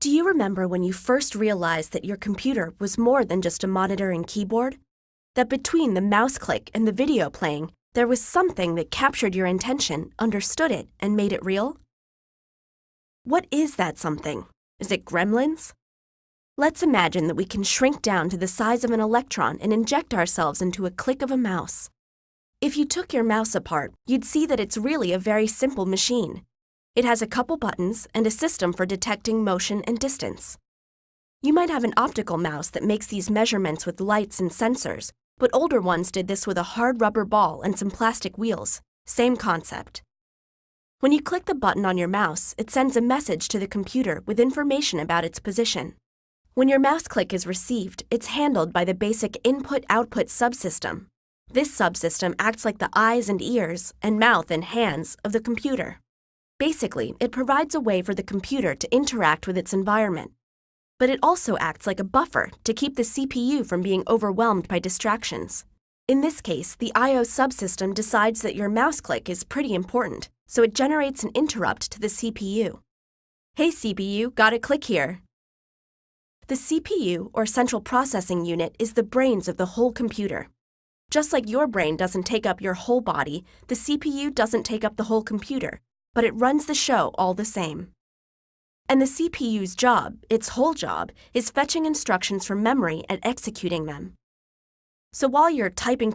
Do you remember when you first realized that your computer was more than just a monitor and keyboard? That between the mouse click and the video playing, there was something that captured your attention, understood it, and made it real? What is that something? Is it gremlins? Let's imagine that we can shrink down to the size of an electron and inject ourselves into a click of a mouse. If you took your mouse apart, you'd see that it's really a very simple machine. It has a couple buttons and a system for detecting motion and distance. You might have an optical mouse that makes these measurements with lights and sensors, but older ones did this with a hard rubber ball and some plastic wheels. Same concept. When you click the button on your mouse, it sends a message to the computer with information about its position. When your mouse click is received, it's handled by the basic input-output subsystem. This subsystem acts like the eyes and ears, and mouth and hands of the computer. Basically, it provides a way for the computer to interact with its environment. But it also acts like a buffer to keep the CPU from being overwhelmed by distractions. In this case, the I/O subsystem decides that your mouse click is pretty important, so it generates an interrupt to the CPU. Hey CPU, got a click here. The CPU, or central processing unit, is the brains of the whole computer. Just like your brain doesn't take up your whole body, the CPU doesn't take up the whole computer, but it runs the show all the same. And the CPU's job, its whole job, is fetching instructions from memory and executing them. So while you're typing,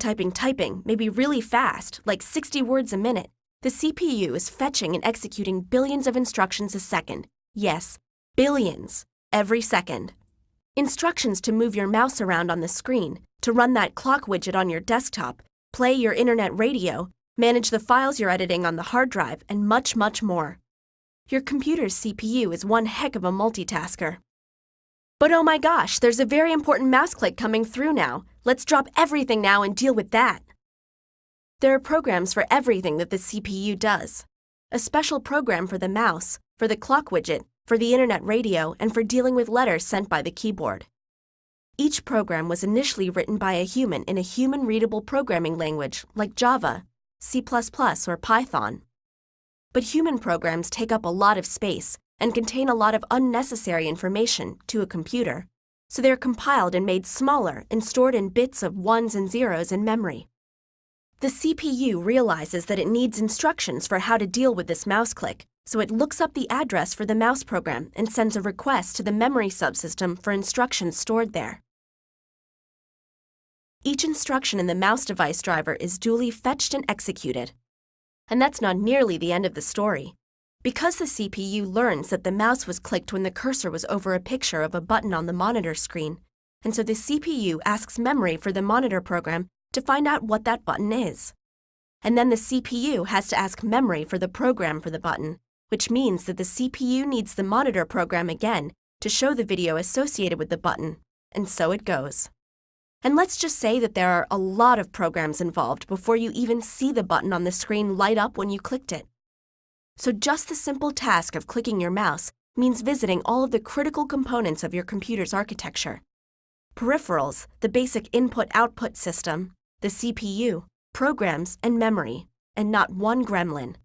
maybe really fast, like 60 words a minute, the CPU is fetching and executing billions of instructions a second. Yes, billions, every second. Instructions to move your mouse around on the screen, to run that clock widget on your desktop, play your internet radio, manage the files you're editing on the hard drive, and much, much more. Your computer's CPU is one heck of a multitasker. But oh my gosh, there's a very important mouse click coming through now. Let's drop everything now and deal with that. There are programs for everything that the CPU does. A special program for the mouse, for the clock widget, for the internet radio, and for dealing with letters sent by the keyboard. Each program was initially written by a human in a human-readable programming language like Java, C++, or Python. But human programs take up a lot of space and contain a lot of unnecessary information to a computer, so they're compiled and made smaller and stored in bits of ones and zeros in memory. The CPU realizes that it needs instructions for how to deal with this mouse click, so it looks up the address for the mouse program and sends a request to the memory subsystem for instructions stored there. Each instruction in the mouse device driver is duly fetched and executed. And that's not nearly the end of the story. Because the CPU learns that the mouse was clicked when the cursor was over a picture of a button on the monitor screen, and so the CPU asks memory for the monitor program to find out what that button is. And then the CPU has to ask memory for the program for the button, which means that the CPU needs the monitor program again to show the video associated with the button, and so it goes. And let's just say that there are a lot of programs involved before you even see the button on the screen light up when you clicked it. So just the simple task of clicking your mouse means visiting all of the critical components of your computer's architecture. Peripherals, the basic input-output system, the CPU, programs, and memory, and not one gremlin.